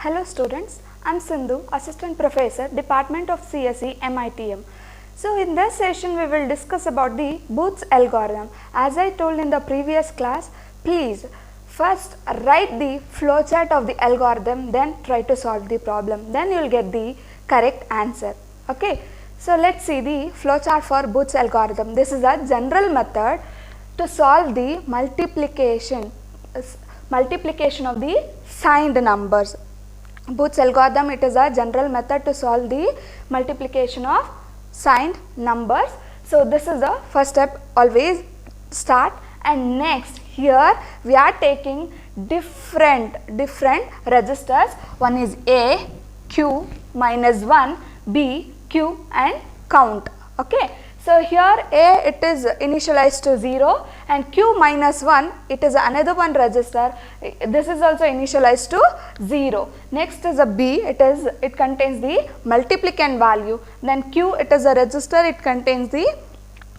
Hello students, I am Sindhu, Assistant Professor, Department of CSE, MITM. So in this session we will discuss about the Booth's algorithm. As I told in the previous class, please first write the flowchart of the algorithm, then try to solve the problem. Then you will get the correct answer. Okay. So let's see the flowchart for Booth's algorithm. This is a general method to solve the multiplication of the signed numbers. Booth's algorithm, it is a general method to solve the multiplication of signed numbers. So this is the first step, always start, and next here we are taking different registers. One is A, Q, -1, B, Q and count. Okay. So here A, it is initialized to 0, and Q -1, it is another one register. This is also initialized to 0. Next is a B, it contains the multiplicand value. Then Q, it is a register, it contains the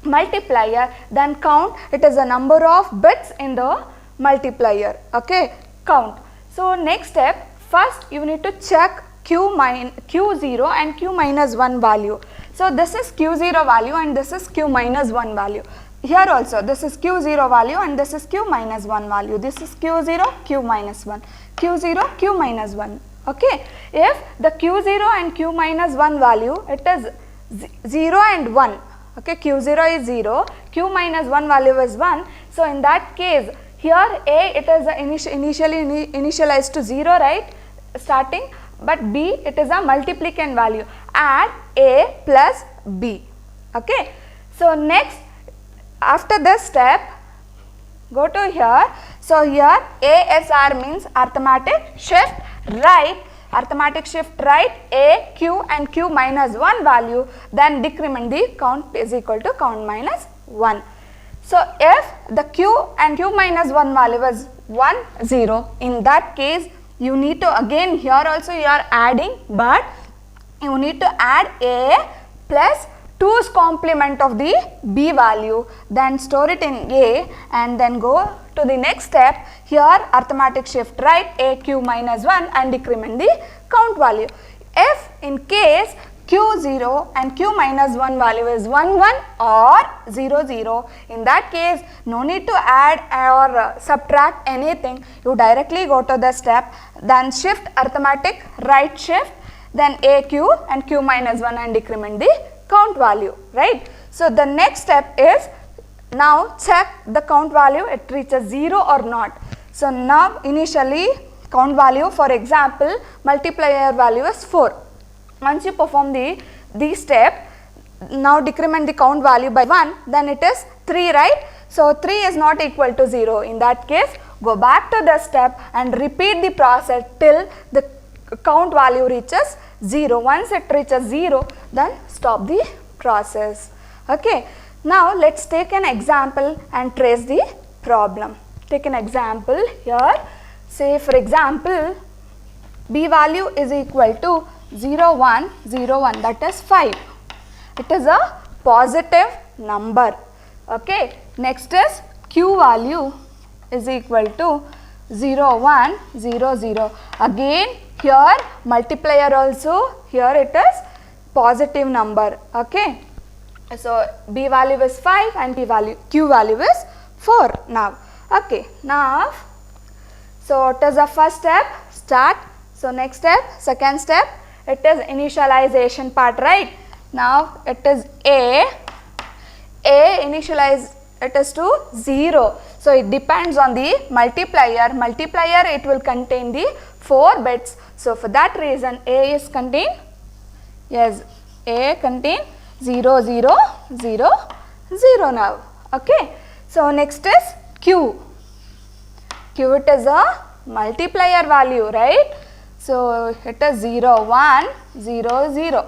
multiplier. Then count, it is a number of bits in the multiplier. Okay, count. So next step, first you need to check Q0 and Q -1 value. So this is Q0 value and this is Q -1 value. Here also this is Q0 value and this is Q -1 value. This is Q0, Q -1, Q0, Q -1. Okay. If the Q0 and Q -1 value, it is 0 and 1. Okay, Q0 is 0, Q -1 value is 1. So in that case, here A, it is initially initialized to 0, right, starting, but B, it is a multiplicand value. Add A plus B. Okay. So next, after this step, go to here. So here ASR means arithmetic shift right. Arithmetic shift right A, Q and Q -1 value, then decrement the count is equal to count -1. So if the Q and Q -1 value is 1, 0, in that case you need to, again here also you are adding, but you need to add A plus 2's complement of the B value, then store it in A and then go to the next step. Here arithmetic shift right A, Q -1 and decrement the count value. If in case Q0 and Q -1 value is 1, 1 or 0, 0, in that case no need to add or subtract anything. You directly go to the step, then shift arithmetic right shift, then A, Q and Q -1 and decrement the count value, right. So the next step is, now check the count value, it reaches 0 or not. So now initially count value, for example multiplier value is 4. Once you perform the step, now decrement the count value by 1, then it is 3, right. So 3 is not equal to 0. In that case, go back to the step and repeat the process till the count value reaches 0. Once it reaches 0, then stop the process. Okay. Now let's take an example and trace the problem. Take an example here. Say for example, B value is equal to 0, 1, 0, 1, that is 5. It is a positive number. Okay. Next is Q value is equal to 0, 1, 0, 0. Again here multiplier also, here it is positive number. Okay. So B value is 5 and Q value is 4 now. Okay. Now, so it is the first step, start. So next step, second step, it is initialization part, right. Now it is A initialize, it is to 0. So it depends on the multiplier. Multiplier, it will contain the 4 bits. So for that reason A is contain, yes, A contain 0, 0, 0, 0 now. Okay. So next is Q. Q, it is a multiplier value, right. So it is 0, 1, 0, 0.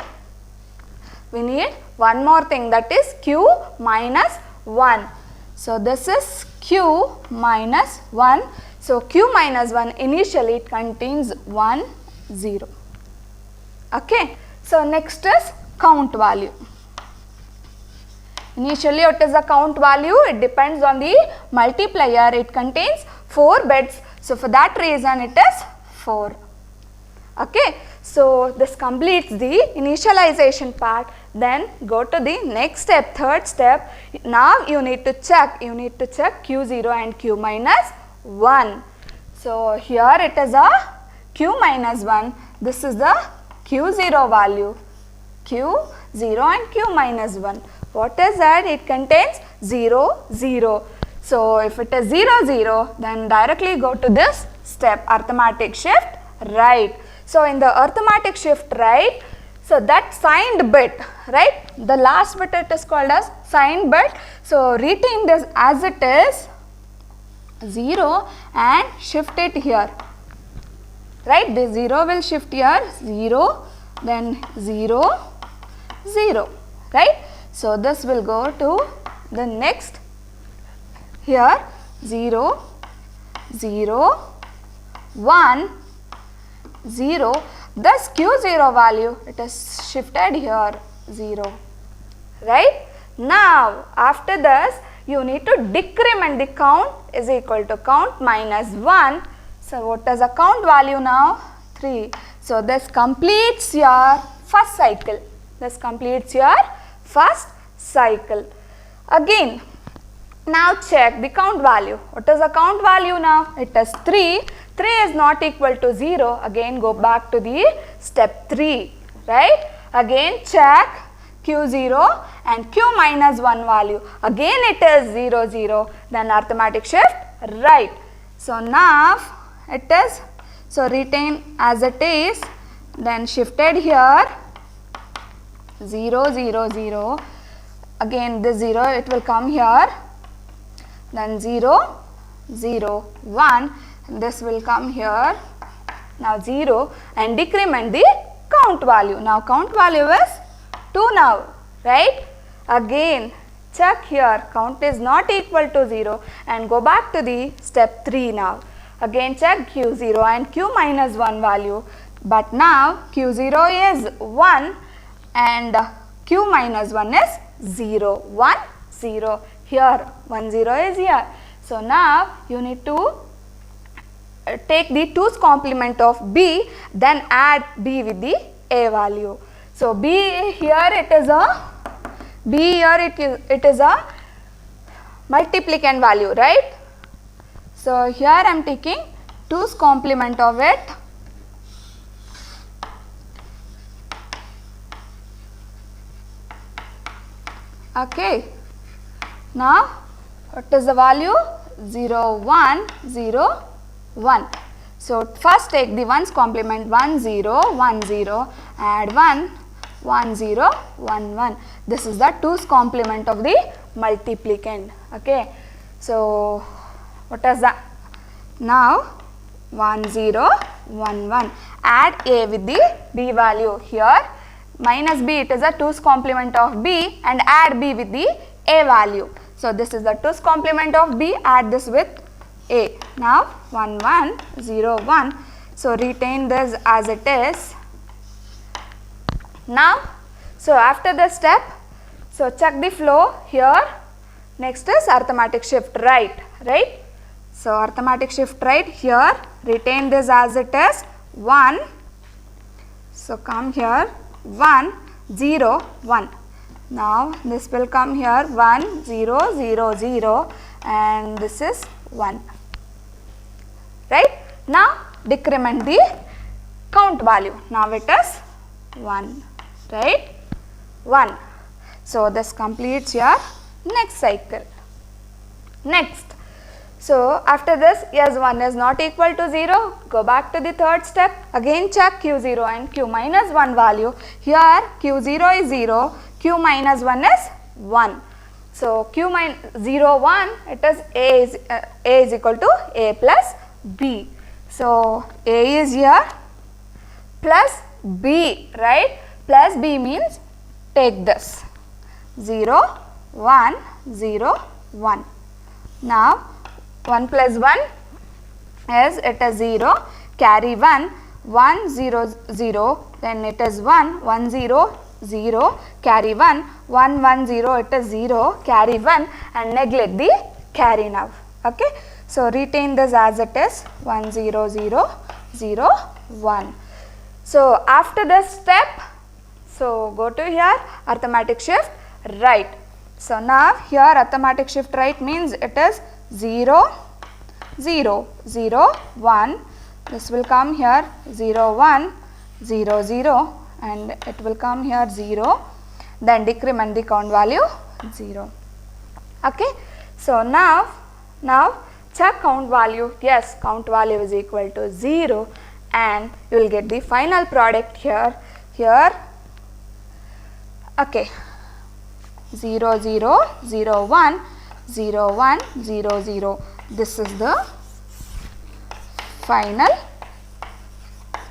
We need one more thing, that is Q -1. So this is Q -1. So Q -1 initially it contains 1, 0. Okay. So next is count value. Initially it is a count value, it depends on the multiplier, it contains 4 bits. So for that reason it is 4. Okay, so this completes the initialization part. Then go to the next step, third step. Now you need to check q0 and q minus 1. So here it is a q minus 1. This is the q0 value, q0 and q minus 1. What is that? It contains 0, 0. So if it is 0, 0, then directly go to this step, arithmetic shift right. So in the arithmetic shift right, so that signed bit, right, the last bit it is called as signed bit. So retain this as it is 0 and shift it here, right. The 0 will shift here, 0, then 0, 0, right. So this will go to the next, here 0, 0, 1, 0. This q0 value, it is shifted here, 0, right. Now after this you need to decrement the count is equal to count minus 1. So what is the count value now? 3. So this completes your first cycle. This completes your first cycle. Again, now check the count value. What is the count value now? It is 3. 3 is not equal to 0. Again go back to the step 3, right. Again check q0 and q minus 1 value. Again it is 0, 0. Then arithmetic shift right. So now it is, so retain as it is, then shifted here 0, 0, 0. Again this 0 it will come here, then 0, 0, 1. This will come here, now 0, and decrement the count value. Now count value is 2 now, right. Again check here, count is not equal to 0 and go back to the step 3 now. Again check q0 and q minus 1 value, but now q0 is 1 and q minus 1 is 0, 1, 0. Here 1, 0 is here. So now you need to take the 2's complement of b, then add b with the a value. So b here it is a, b here it is a multiplicand value, right. So here I am taking 2's complement of it, okay. Now what is the value? 0, 1, 0, 1. So first take the 1's complement, 1, 0, 1, 0, add 1, 1, 0, 1, 1. This is the 2's complement of the multiplicand, okay. So what is that? Now 1, 0, 1, 1. Add a with the b value. Here minus b, it is a 2's complement of b, and add b with the a value. So this is the 2's complement of b, add this with a. Now 1, 1, 0, 1. So retain this as it is. Now, so after the step, so check the flow here. Next is arithmetic shift right, right. So arithmetic shift right here, retain this as it is, 1. So come here, 1, 0, 1. Now this will come here, 1, 0, 0, 0, and this is 1, right. Now decrement the count value. Now it is 1, right, 1. So this completes your next cycle. Next, so after this, yes, 1 is not equal to 0, go back to the third step. Again check q0 and q minus 1 value. Here q0 is 0, q minus 1 is 1. So q minus 0, 1, it is a is equal to a plus b. So a is here plus b, right. Plus b means take this 0, 1, 0, 1. Now 1 plus 1 is, it is 0, carry 1, 1, 0, 0, then it is 1, 1, 0, 0, carry 1, 1, 1, 0, it is 0, carry 1, and neglect the carry now, okay. So retain this as it is, 1, 0, 0, 0, 1. So after this step, so go to here arithmetic shift right. So now here arithmetic shift right means it is 0, 0, 0, 1. This will come here 0, 1, 0, 0 and it will come here 0. Then decrement the count value 0. Okay. So now check count value. Yes, count value is equal to 0 and you will get the final product here. Okay. 0, 0, 0, 1, 0, 1, 0, 0. This is the final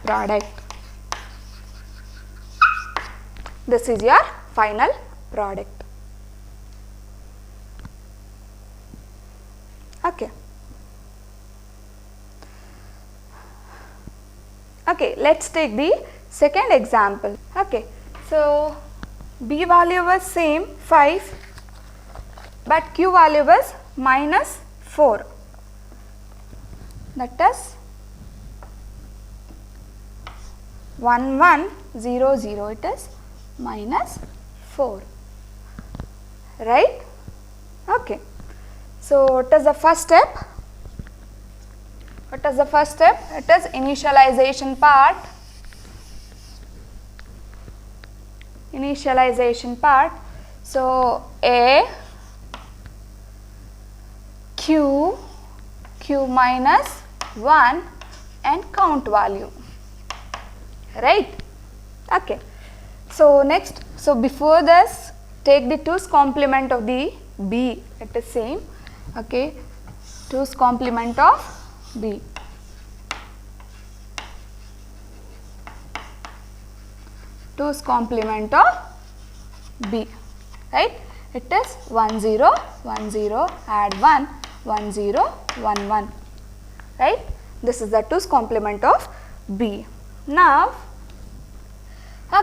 product. This is your final product. Okay. Okay, let's take the second example. Okay, so B value was same 5 but Q value was minus 4. That is 1, 1, 0, 0. It is minus 4. Right? Okay. So what is the first step? What is the first step? It is initialization part. Initialization part. So A, Q, Q minus 1 and count value. Right? Okay. So next, so before this, take the 2's complement of the B. It is same. Okay. 2's complement of B. Two's complement of B, right? It is 1, 0, 1, 0, add 1, 1, 0, 1, 1, right? This is the 2's complement of B. Now,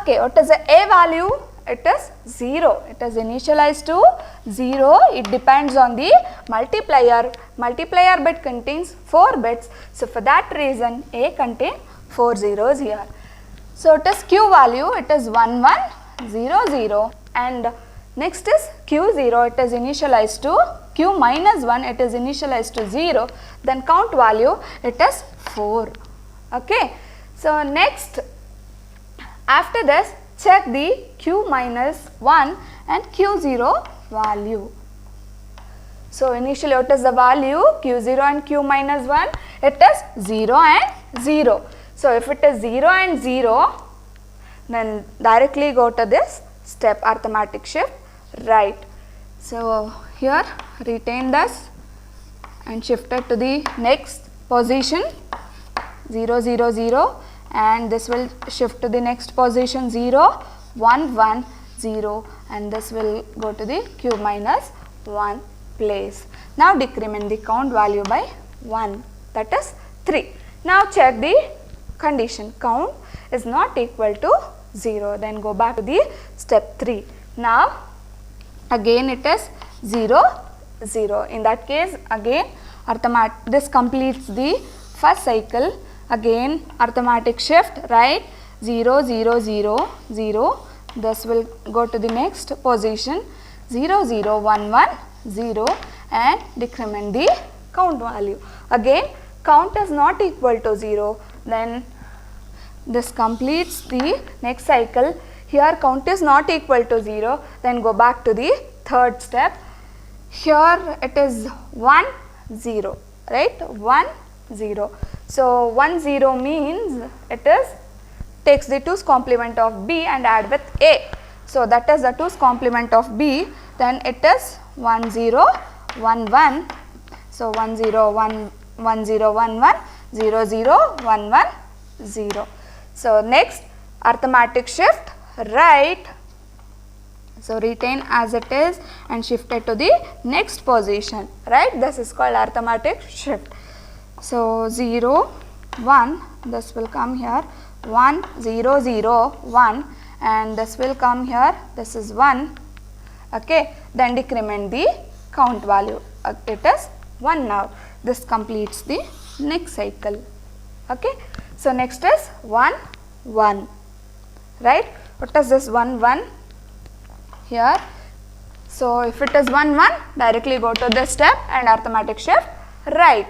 okay, what is the A value? It is 0. It is initialized to 0. It depends on the multiplier. Multiplier bit contains 4 bits. So, for that reason, A contains 4 zeros here. So, it is Q value. It is 1, 1, 0, 0. And next is Q0. It is initialized to Q minus 1. It is initialized to 0. Then count value. It is 4. Okay. So, next, after this, check the Q minus 1 and Q0 value. So, initially what is the value? Q0 and Q minus 1? It is 0 and 0. So, if it is 0 and 0, then directly go to this step arithmetic shift right. So, here retain this and shift it to the next position 0, 0, 0. And this will shift to the next position 0, 1, 1, 0 and this will go to the Q minus 1 place. Now decrement the count value by 1, that is 3. Now check the condition, count is not equal to 0, then go back to the step 3. Now again it is 0, 0. In that case again this completes the first cycle. Again arithmetic shift right 0, 0, 0, 0. This will go to the next position 0, 0, 1, 1, 0 and decrement the count value. Again count is not equal to 0, then this completes the next cycle. Here count is not equal to 0, then go back to the third step. Here it is 1, 0, right? 1, 0. So 1, 0 means it is takes the 2's complement of B and add with A. So that is the 2's complement of B. Then it is 1, 0, 1, 1. So 1, 0, 1, 1, 0, 1, 1, 0, 0, 1, 1, 0. So next arithmetic shift right. So retain as it is and shift it to the next position, right? This is called arithmetic shift. So 0, 1, this will come here 1, 0, 0, 1 and this will come here, this is 1, okay. Then decrement the count value, it is 1 now. This completes the next cycle, okay. So next is 1, 1, right? What is this 1 1 here? So if it is 1 1, directly go to this step and arithmetic shift right.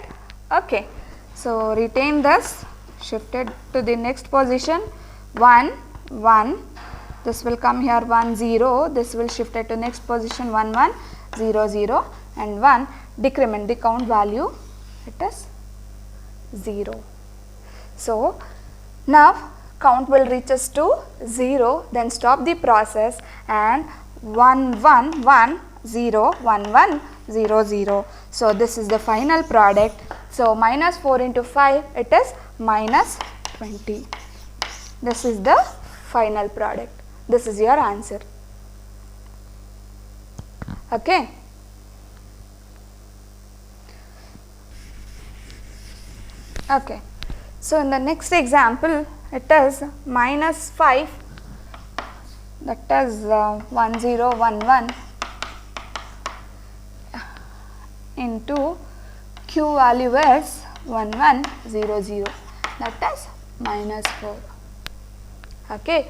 Okay, so retain this, shifted to the next position 1 1, this will come here 1 0, this will shift it to next position 1 1 0 0 and 1, decrement the count value, it is 0. So now count will reaches to 0, then stop the process and 1 1 1 0 1 1 0 0. So this is the final product. So minus 4 into 5, it is minus 20. This is the final product. This is your answer. Okay. Okay. So in the next example, it is minus 5, that is 1 0 1 1 into q value is 1 1 0 0, that is minus 4. Okay.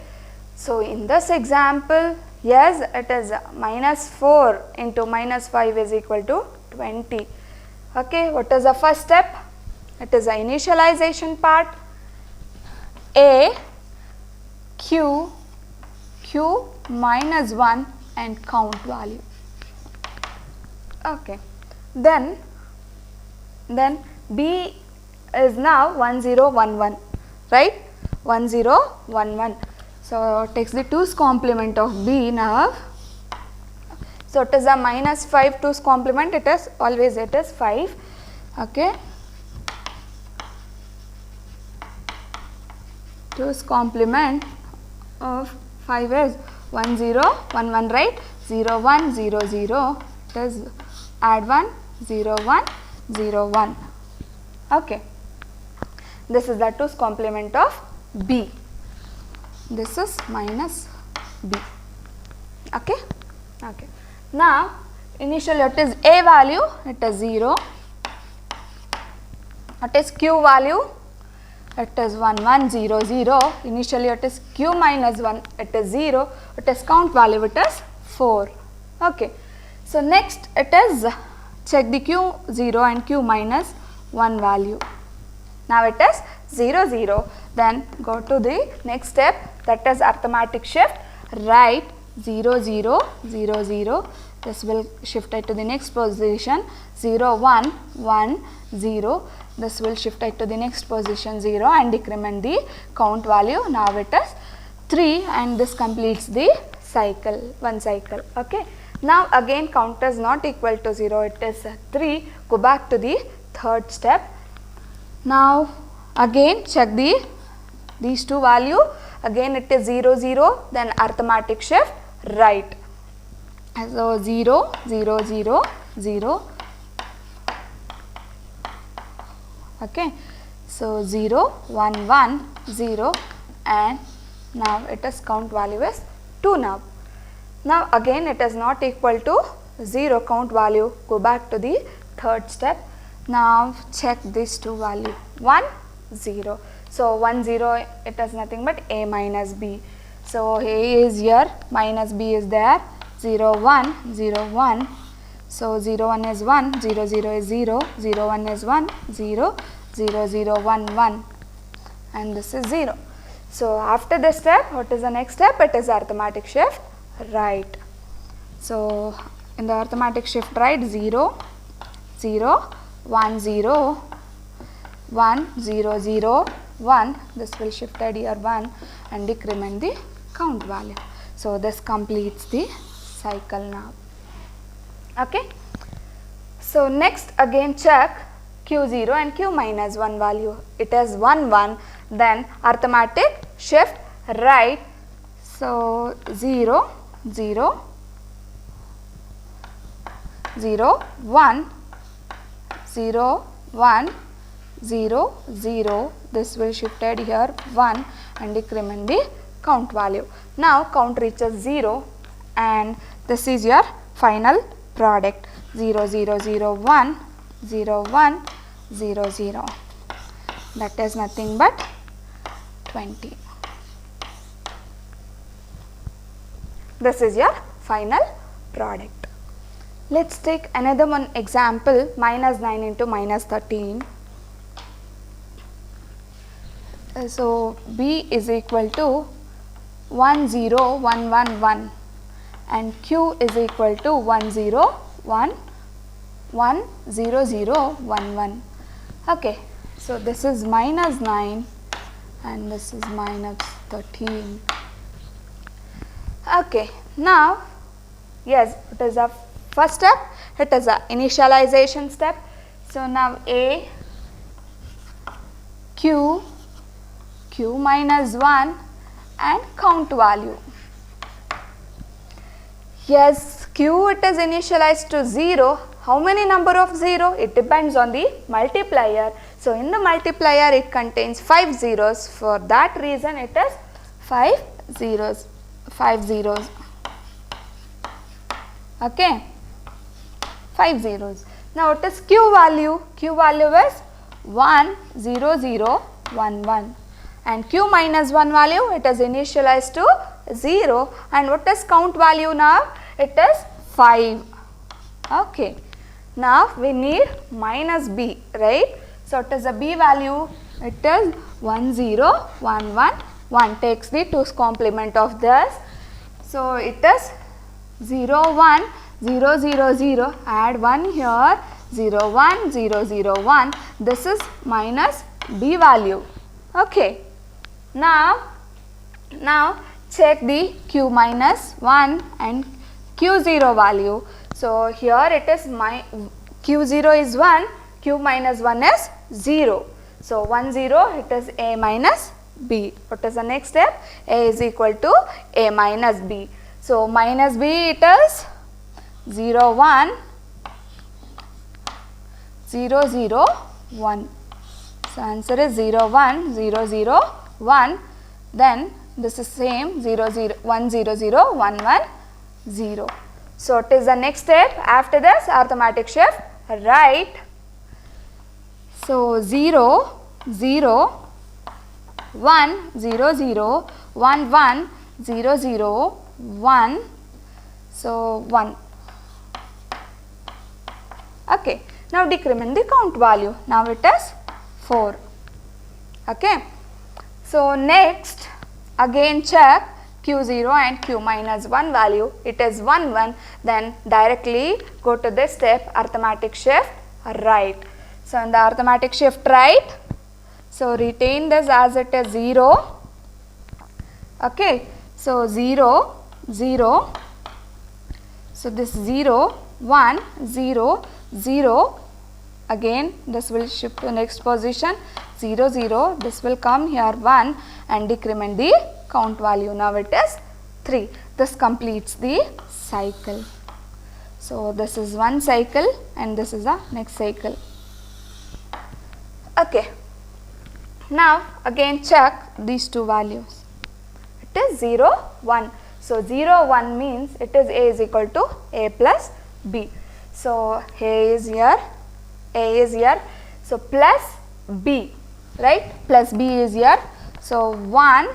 So in this example, yes, it is minus 4 into minus 5 is equal to 20. Okay. What is the first step? It is the initialization part. A, Q, Q minus 1 and count value. Okay. Then B is now 1 0 1 1, right? 1 0 1 1. So takes the 2's complement of B now. So it is a minus 5 2's complement, it is always it is 5. Okay. 2's complement of 5 is 1 0 1 1, right? 0 1 0 0, it is add 1 0 1 0 1. Okay. This is the 2's complement of B. This is minus B. Okay. Okay. Now initially it is A value, it is 0. It is Q value, it is 1 1 0 0. Initially it is Q minus 1, it is 0. It is count value, it is 4. Okay. So next it is check the Q 0 and Q minus 1 value. Now it is 0 0. Then go to the next step, that is arithmetic shift right 0 0 0 0. This will shift it to the next position 0 1 1 0. This will shift it to the next position 0 and decrement the count value. Now it is 3 and this completes the cycle, one cycle. Okay. Now again count is not equal to 0, it is 3. Go back to the third step. Now again check these two value, again it is 0 0, then arithmetic shift right. So 0 0 0 0. Okay. So 0 1 1 0 and now it is count value is 2 now. Now again it is not equal to 0 count value, go back to the third step. Now check these two value 1 0. So 1 0, it is nothing but A minus B. So A is here, minus B is there, 0 1 0 1. So 0 1 is 1, 0 0 is 0, 0 1 is 1, 0 0 0 1 1 and this is 0. So after this step, what is the next step? It is arithmetic shift right. So in the arithmetic shift right 0 0 1 0 1 0 0 1, this will shift here 1 and decrement the count value. So this completes the cycle now. Okay. So next again check Q0 and Q minus 1 value. It is 1 1, then arithmetic shift right. So 0 0 0 1 0 1 0 0, this will shifted here 1 and decrement the count value. Now count reaches 0 and this is your final product 0 0 0 1 0 1 0 0, that is nothing but 20. This is your final product. Let's take another one example, minus 9 into minus 13. So B is equal to 1 0 1 1 1 and Q is equal to 1 0 1 1 0 0 1 1. Okay, so this is minus 9 and this is minus 13. Okay, now yes, it is a first step, it is a initialization step. So now A, Q minus 1 and count value. Yes, Q it is initialized to 0. How many number of 0? It depends on the multiplier. So in the multiplier it contains 5 zeros. For that reason it is 5 zeros. 5 zeros. Okay, 5 zeros. Now what is Q value? Q value is 1 0 0 1 1 and Q minus 1 value it is initialized to 0 and what is count value now? It is 5. Okay, now we need minus B, right? So what is the B value? It is 1 0 1 1 1 takes the 2's complement of this. So it is 0 1 0 0 0, add 1 here, 0 1 0 0 1, this is minus B value. Okay, now check the Q minus 1 and Q0 value. So here it is Q0 is 1, Q minus 1 is 0. So 1 0 it is A minus B. What is the next step? A is equal to A minus B. So minus B it is 0 1 0 0 1. So answer is 0 1 0 0 1. Then this is same 0 0 1 0 0 1 1 0. So it is the next step. After this arithmetic shift right. So 0 0 1 0 0 1 1 0 0 1. So 1. Okay. Now decrement the count value. Now it is 4. Okay. So next again check Q0 and Q minus 1 value. It is 1 1. Then directly go to this step arithmetic shift right. So in the arithmetic shift right. So retain this as it is 0. Okay. So 0 0. So this 0 1 0 0. Again this will shift to next position 0 0. This will come here 1 and decrement the count value. Now it is 3. This completes the cycle. So this is one cycle and this is the next cycle. Okay. Now again check these two values. It is 0 1. So 0 1 means it is A is equal to A plus B. So A is here. So plus B, right? Plus B is here. So 1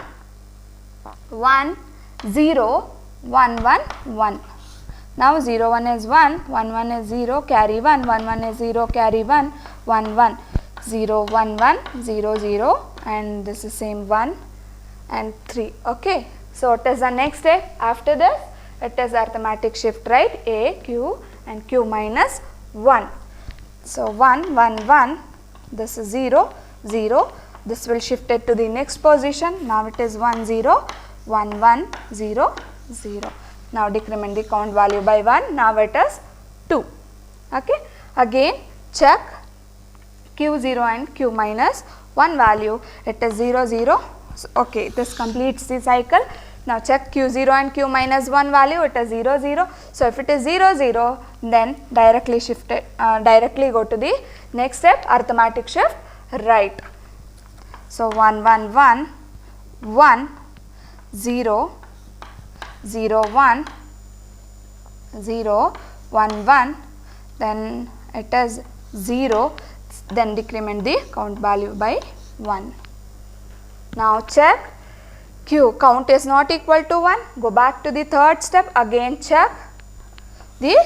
1 0 1 1 1. Now 0 1 is 1, 1 1 is 0, carry 1, 1 1 is 0, carry 1, 1 1, 0 1 1 0 0 and this is same 1 and 3. Okay. So what is the next step? After this it is arithmetic shift right, A, Q and Q minus 1. So 1 1 1, this is 0 0, this will shift it to the next position. Now it is 1 0 1 1 0 0. Now decrement the count value by 1. Now it is 2. Okay. Again check Q0 and Q minus 1 value. It is 0 0. So, okay, this completes the cycle. Now check Q0 and Q minus 1 value. It is 0 0. So if it is 0 0, then directly shift it. Directly go to the next step, arithmetic shift right. So 1 1 1 1 0 0 1 0 1 1, then it is 0, then decrement the count value by 1. Now check Q count is not equal to 1, go back to the third step, again check the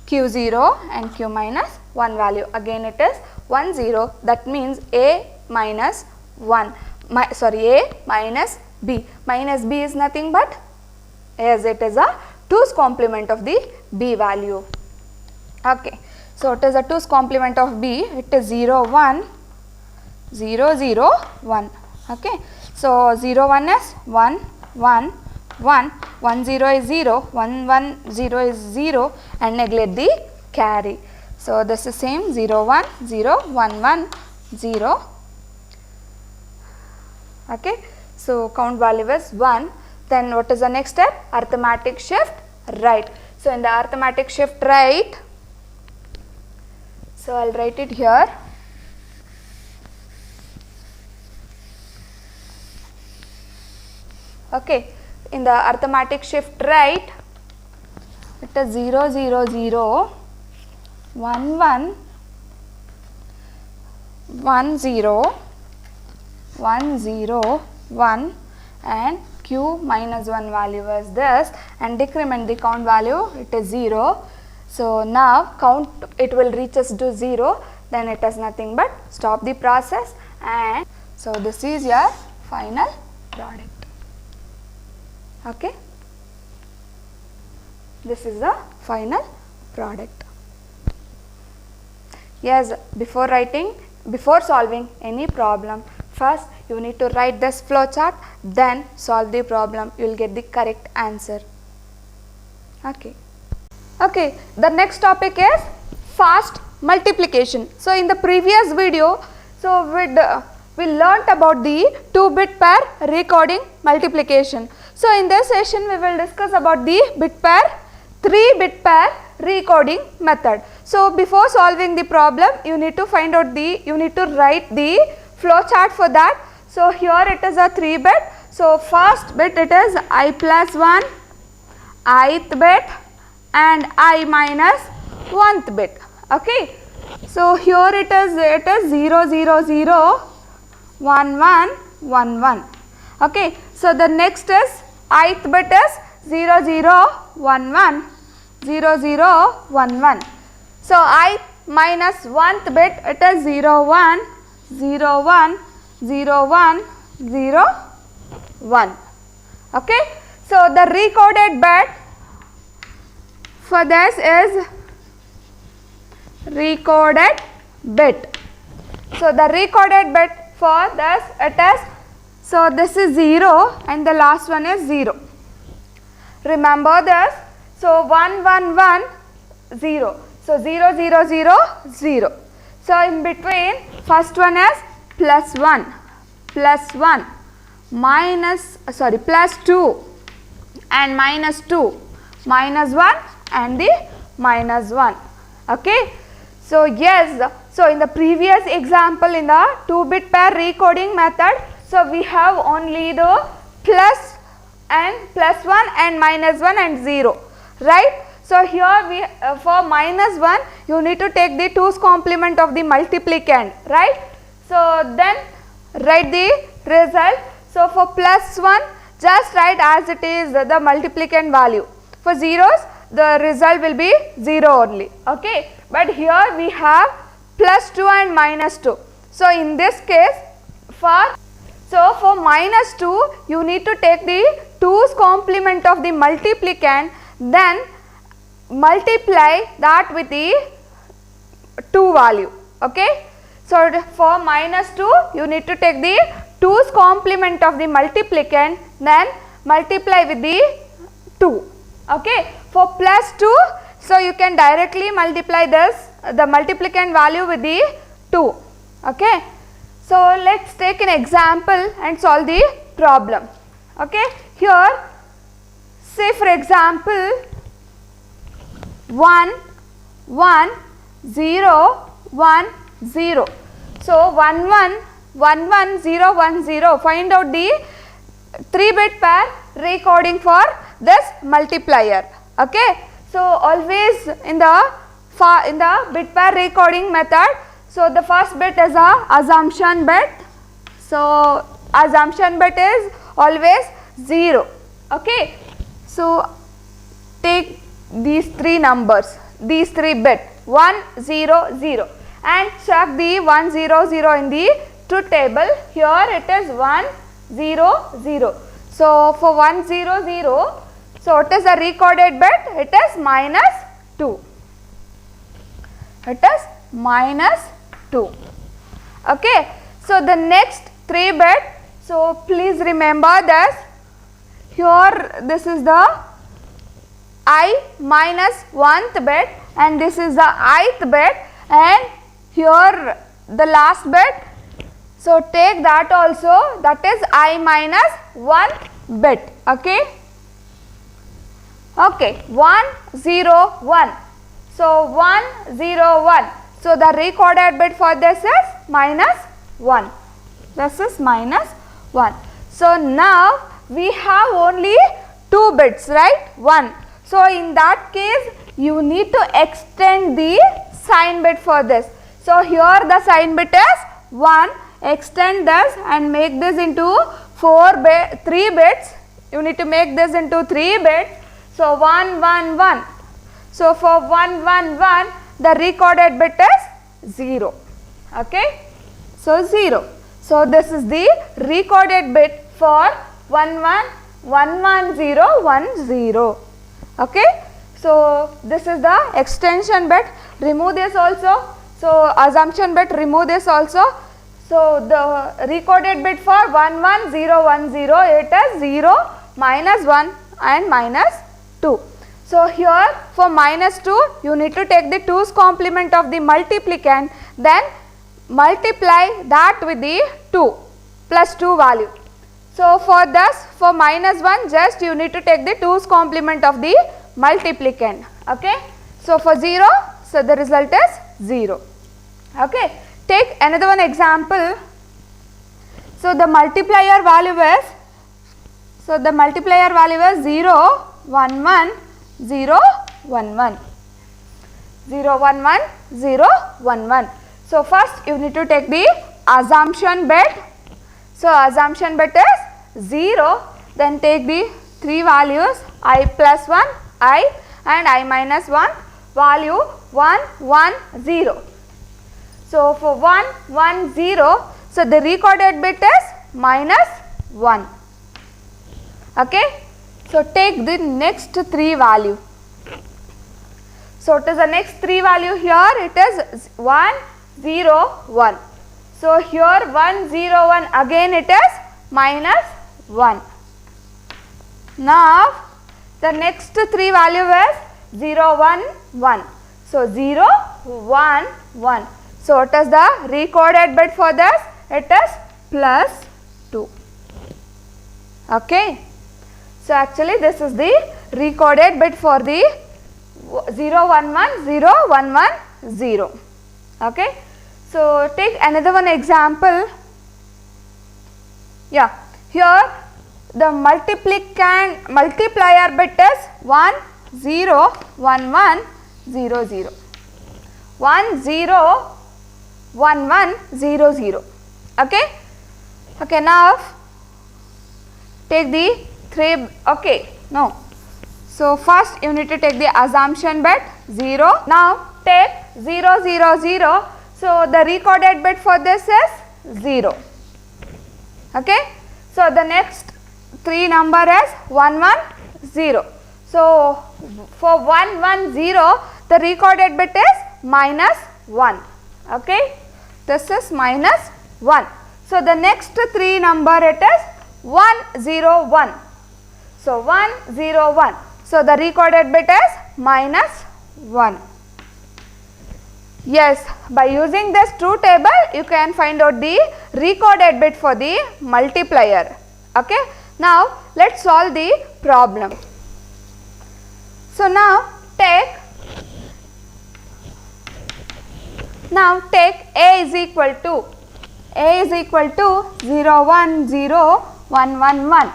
Q0 and Q minus 1 value. Again it is 1 0, that means A minus 1, A minus B. Minus B is nothing but, as it is a 2's complement of the B value. Okay. So, it is a 2's complement of B, it is 0 1 0 0 1. Okay. So, 0 1 is 1 1 1, 1 0 is 0, 1 1 0 is 0 and neglect the carry. So, this is same 0 1 0 1 1 0. Okay. So, count value is 1. Then what is the next step? Arithmetic shift right. So, in the arithmetic shift right, so I will write it here. Okay. In the arithmetic shift right, it is 0 0 0 1 1 1 0 1 0 1 and Q minus 1 value is this, and decrement the count value, it is 0. So, now count, it will reach us to 0, then it is nothing but stop the process, and so this is your final product. Okay. This is the final product. Yes, before solving any problem, first you need to write this flow chart, then solve the problem, you will get the correct answer. Okay. Okay, the next topic is fast multiplication. So, in the previous video, so we learnt about the 2-bit pair recording multiplication. So, in this session we will discuss about the 3-bit pair recoding method. So, before solving the problem, you need to write the flow chart for that. So, here it is a 3-bit. So, first bit it is I plus 1, ith bit and I minus 1th bit. Okay. So, here it is 0 0 0 1 1 1 1. Okay. So, the next is ith bit is 0 0 1 1 0 0 1 1. So, I minus 1th bit, it is 0 1 0 1 0 1 0 1. Okay. So, the recorded bit for this is recorded bit. So, the recorded bit for this, it is, so this is 0 and the last one is 0. Remember this. So, 1 1 1 0. So, 0 0 0 0. So, in between first one is plus 1 plus 2 and minus 2, minus 1 and the minus 1. Okay. So, yes, so in the previous example in the 2-bit pair recoding method, so we have only the plus 1 and minus 1 and 0, right. So, here we for minus 1 you need to take the 2's complement of the multiplicand, right. So, then write the result. So, for plus 1 just write as it is the multiplicand value. For zeros the result will be 0 only. Okay. But here we have plus 2 and minus 2. So, in this case for minus 2 you need to take the 2's complement of the multiplicand, then multiply that with the 2 value. Okay. So, for minus 2 you need to take the 2's complement of the multiplicand, then multiply with the 2. Okay. For plus 2, so you can directly multiply the multiplicand value with the 2. Okay. So, let us take an example and solve the problem. Okay. Here, say for example 1 1 0 1 0. So, 1 1 1 1 0 1 0, find out the 3-bit pair recoding for this multiplier. Okay. So, always in the bit pair recoding method, so the first bit is a assumption bit. So, assumption bit is always 0. Okay, so take these three numbers, these three bits 1 0 0 and check the 1 0 0 in the truth table. Here it is 1 0 0. So for 1 0 0, so what is the recorded bit? It is minus 2. It is minus 2. Okay, so the next 3 bit, so please remember this. Here this is the I minus 1th bit and this is the ith bit, and here the last bit, so take that also, that is I minus 1th bit. Okay, okay, 1 0 1. So 1 0 1. So the recorded bit for this is minus 1. This is minus 1. So now we have only 2 bits, right? 1. So in that case you need to extend the sign bit for this. So here the sign bit is 1. Extend this and make this into 3 bits. You need to make this into 3 bits. So 1 1 1. So for 1 1 1, the recorded bit is 0. Okay, so 0. So this is the recorded bit for 1 1 1 1 0 1 0. Okay, so this is the extension bit. Remove this also. So assumption bit, remove this also. So the recorded bit for 1 1 0 1 0, it is 0 minus 1 and minus 2. So here for minus 2, you need to take the 2's complement of the multiplicand, then multiply that with the 2 plus 2 value. So for this, for minus 1, just you need to take the 2's complement of the multiplicand. Okay, so for 0, so the result is 0. Okay, take another one example. So the multiplier value is, so the multiplier value is 0 1 1 0 1 1 0 1 1 0 1 1. So first you need to take the assumption bit. So assumption bit is 0. Then take the 3 values I plus 1 I and I minus 1, value 1 1 0. So for 1 1 0, so the recorded bit is minus 1. Okay. So take the next 3 value. So it is the next 3 value here, it is 1 0 1. So here 1 0 1, again it is minus 1. Now the next 3 value is 0 1 1. So 0 1 1. So what is the recorded bit for this? It is plus 2. Okay. So actually this is the recorded bit for the 0 1 1 0 1 1 0. Okay. So take another one example. Yeah, here the multiplier bit is 1 0 1 1 0 0. 1 0 1 1 0 0. Okay. Okay, now take the 3, okay, no. So first you need to take the assumption bit 0. Now take 0 0 0. So the recorded bit for this is 0. Okay. So the next 3 number is 1 1 0. So for 1 1 0, the recorded bit is minus 1. Okay. This is minus 1. So the next 3 number it is 1 0 1. So 1 0 1. So the recorded bit is minus 1. Yes, by using this truth table you can find out the recorded bit for the multiplier. Okay. Now let us solve the problem. So now take A is equal to 0 1 0 1 1 1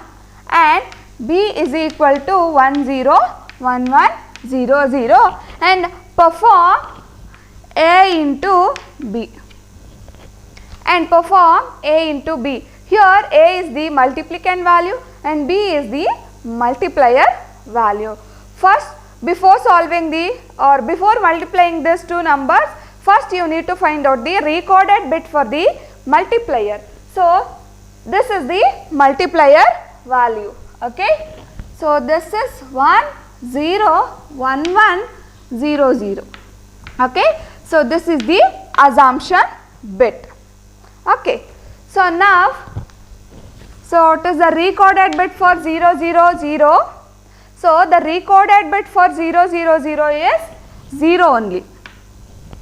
and B is equal to 1 0 1 1 0 0 and perform A into B and perform A into B. Here A is the multiplicand value and B is the multiplier value. First, before solving before multiplying these two numbers, first you need to find out the recorded bit for the multiplier. So this is the multiplier value. Okay. So this is 1 0 1 1 0 0. Okay. So this is the assumption bit. Okay. So now, it is the recorded bit for 0 0 0. So the recorded bit for 0 0 0 is 0 only.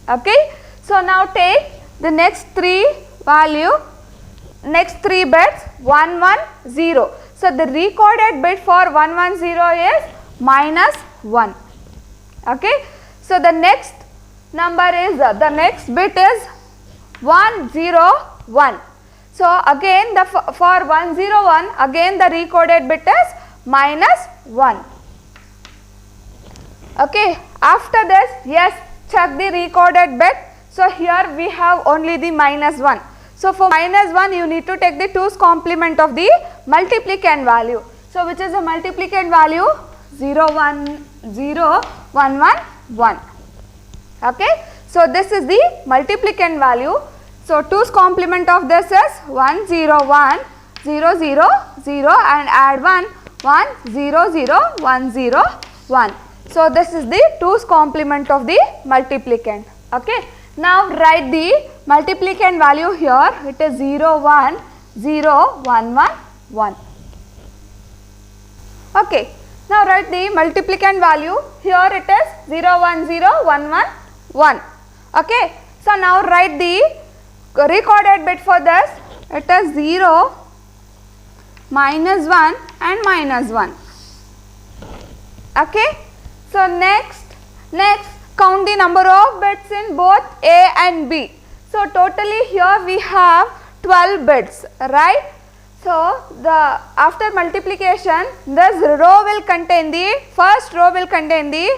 Okay. So now take the next three bits 1 1 0. So the recorded bit for 1 1 0 is minus 1. Okay. So the next number is the next bit is 1 0 1. So again for 1 0 1 again the recorded bit is minus 1. Okay. After this, yes, check the recorded bit. So here we have only the minus 1. So for minus 1 you need to take the 2's complement of the multiplicand value. So which is the multiplicand value? 0 1 0 1 1 1. Okay. So this is the multiplicand value. So 2's complement of this is 1 0 1 0 0 0 and add 1 1 0 0 1 0 1. So this is the 2's complement of the multiplicand. Okay. Now write the multiplicand value here. It is 0 1 0 1 1 1. Okay. Now write the multiplicand value. Here it is 0 1 0 1 1 1. Okay. So now write the recorded bit for this. It is 0 minus 1 and minus 1. Okay. So next count the number of bits in both A and B. So totally here we have 12 bits, right? So the after multiplication, this row will contain the first row will contain the.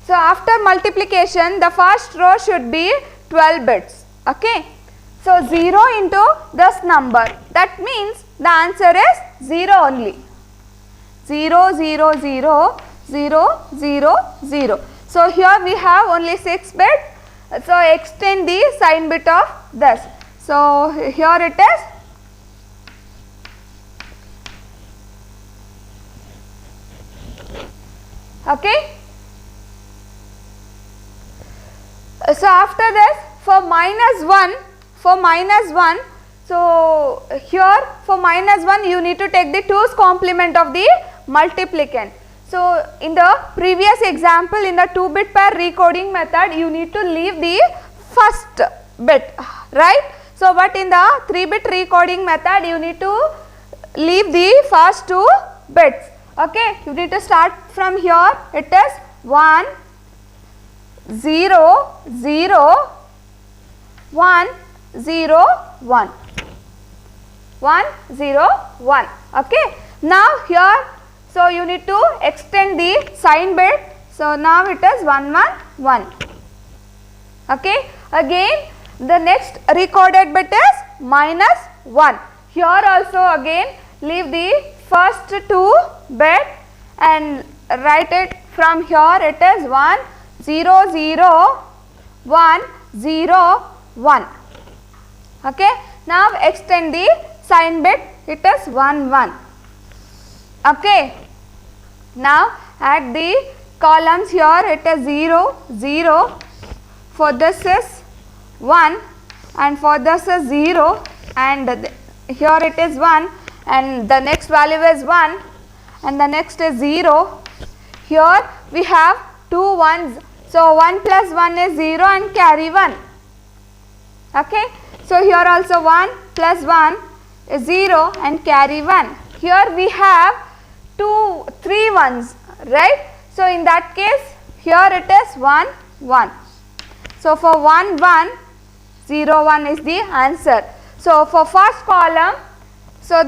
So after multiplication, the first row should be 12 bits. Okay. So 0 into this number, that means the answer is 0 only. 0 0 0 0 0 0. So here we have only 6 bits. So extend the sign bit of this. So here it is. Okay. So after this, for minus 1, so here for minus 1 you need to take the 2's complement of the multiplicand. So in the previous example, in the 2-bit pair recoding method, you need to leave the first bit, right? So but in the 3-bit recoding method, you need to leave the first 2 bits. Okay, you need to start from here. It is 1 0 0 1 0 1 1 0 1. Okay. Now here, so you need to extend the sign bit. So now it is 1 1 1. Okay. Again the next recorded bit is minus 1. Here also again leave the first 2 bit and write it from here. It is 1 0 0 1 0 1. Okay. Now extend the sign bit. It is 1 1. Okay. Now add the columns here. It is 0 0. For this is 1 and for this is 0 and here it is 1 and the next value is 1 and the next is 0. Here we have 2 ones. So 1 plus 1 is 0 and carry 1. Okay. So here also 1 plus 1 is 0 and carry 1. Here we have 3 ones, right? So in that case here it is 1 1. So for 1 1 0 1 is the answer. So for first column, so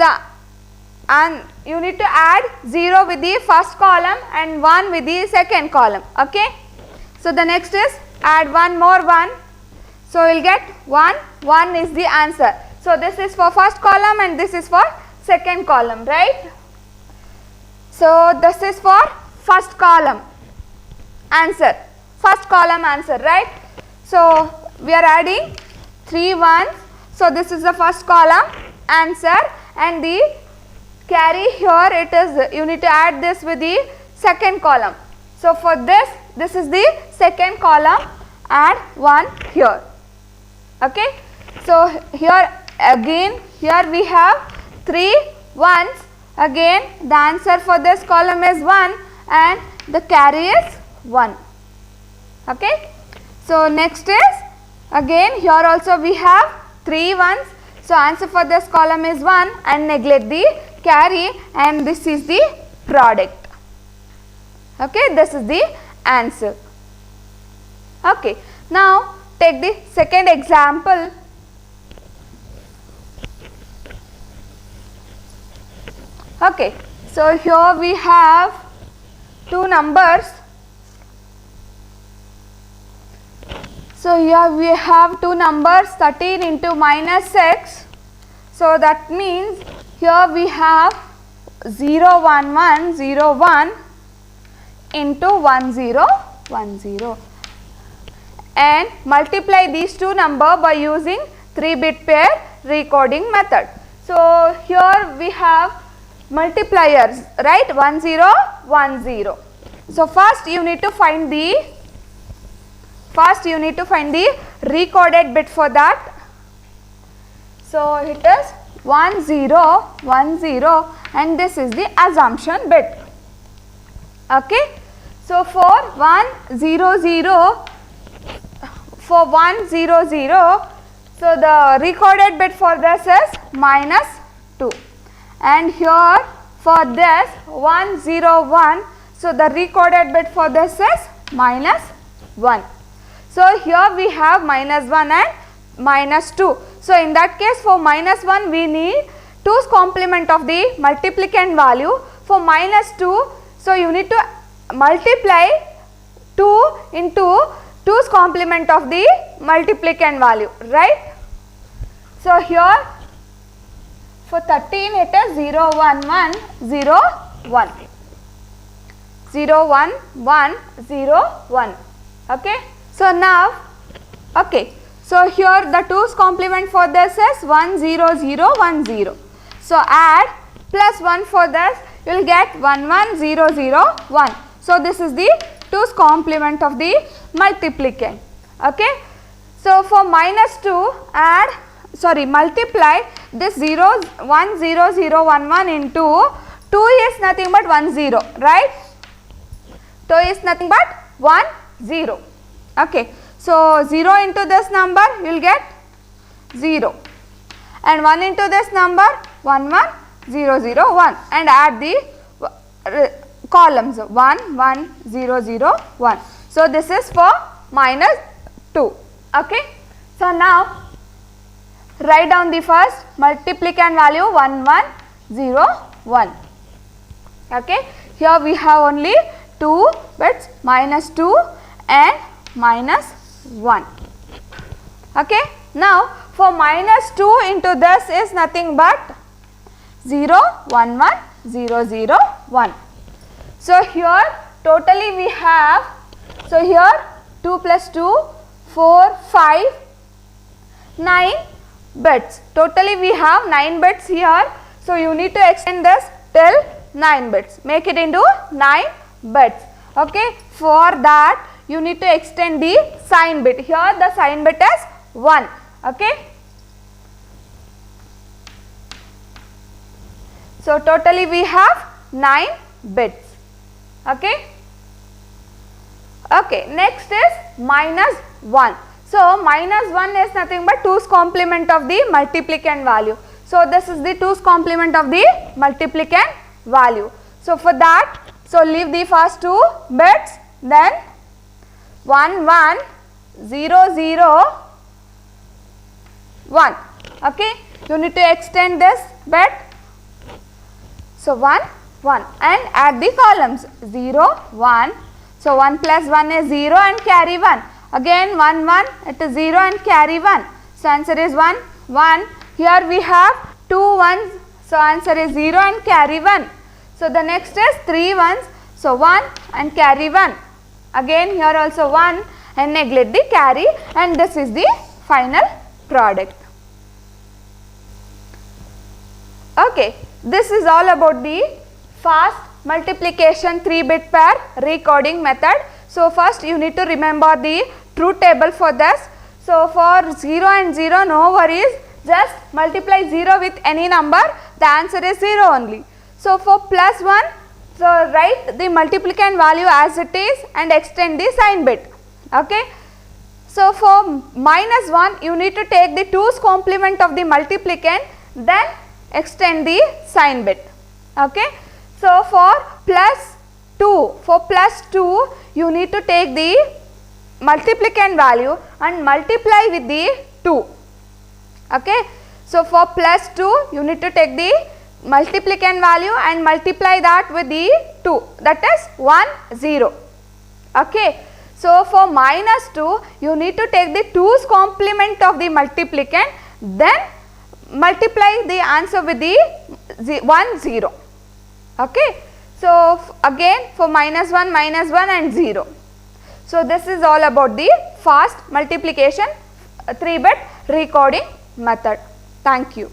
you need to add 0 with the first column and 1 with the second column. Okay. So the next is add 1 more 1. So you will get 1 1 is the answer. So this is for first column and this is for second column, right? So this is for first column answer, first column answer, right? So we are adding 3 ones, so this is the first column answer, and the carry here it is, you need to add this with the second column. So for this is the second column, add 1 here. Okay, so here again, here we have 3 ones, again the answer for this column is 1 and the carry is 1. Okay, so next is again here also we have 3 ones, so answer for this column is 1 and neglect the carry, and this is the product. Okay, this is the answer. Okay, now take the second example. Okay, so here we have 2 numbers. So here we have 2 numbers, 13 into minus 6. So that means here we have 0 1 1 0 1 into 1 0 1 0, and multiply these 2 numbers by using 3-bit pair recoding method. So here we have multipliers, right? 1 0 1 0. So first you need to find the recorded bit for that. So it is 1 0 1 0 and this is the assumption bit. Okay, so for 1 0 0, for 1 0 0, so the recorded bit for this is minus 2, and here for this 1 0 1, so the recorded bit for this is minus 1. So here we have minus 1 and minus 2. So in that case for minus 1 we need 2's complement of the multiplicand value. For minus 2, so you need to multiply 2 into 2's complement of the multiplicand value, right? So here for 13 it is 0 1 1 0 1 0 1 1 0 1. Okay, so now okay, so here the 2's complement for this is 1 0 0 1 0. So add plus 1 for this, you will get 1 1 0 0 1. So this is the 2's complement of the multiplicand. Okay, so for minus 2 multiply this 1 0 0 1 1 into 2 is nothing but 1 0, right? 2 is nothing but 1 0. Okay, so 0 into this number you will get 0, and 1 into this number 1 1 0 0 1, and add the columns 1 1 0 0 1. So this is for minus 2. Okay, so now write down the first multiplicand value 1 1 0 1. Okay, here we have only 2 bits, minus 2 and minus 1. Okay, now for minus 2 into this is nothing but 0 1 1 0 0 1. So here totally we have, so here 2 plus 2 4 5 9 bits. Totally we have 9 bits here. So you need to extend this till 9 bits. Make it into 9 bits. Okay, for that you need to extend the sign bit. Here the sign bit is 1. Okay, so totally we have 9 bits. Okay, okay, next is minus 1. So minus 1 is nothing but 2's complement of the multiplicand value. So this is the 2's complement of the multiplicand value. So for that, so leave the first 2 bits, then 1 1 0 0 1. Okay, you need to extend this bit. So 1 1 and add the columns 0 1. So 1 plus 1 is 0 and carry 1. Again 1 1, it is 0 and carry 1. So answer is 1 1. Here we have 2 1s, So answer is 0 and carry 1. So the next is 3 ones. So 1 and carry 1. Again here also 1 and neglect the carry, and this is the final product. Okay, this is all about the fast multiplication 3-bit pair recoding method. So first you need to remember the truth table for this. So for 0 and 0, no worries, just multiply 0 with any number, the answer is 0 only. So for plus 1, so write the multiplicand value as it is and extend the sign bit. Okay. So for minus 1, you need to take the 2's complement of the multiplicand, then extend the sign bit. Okay. So for plus 2, you need to take the multiplicand value and multiply with the 2. Okay. So for plus 2, you need to take the multiplicand value and multiply that with the 2, that is 1 0. Okay. So for minus 2, you need to take the 2's complement of the multiplicand, then multiply the answer with the 1 0. Okay. So again for minus 1 and 0. So this is all about the fast multiplication 3-bit recoding method. Thank you.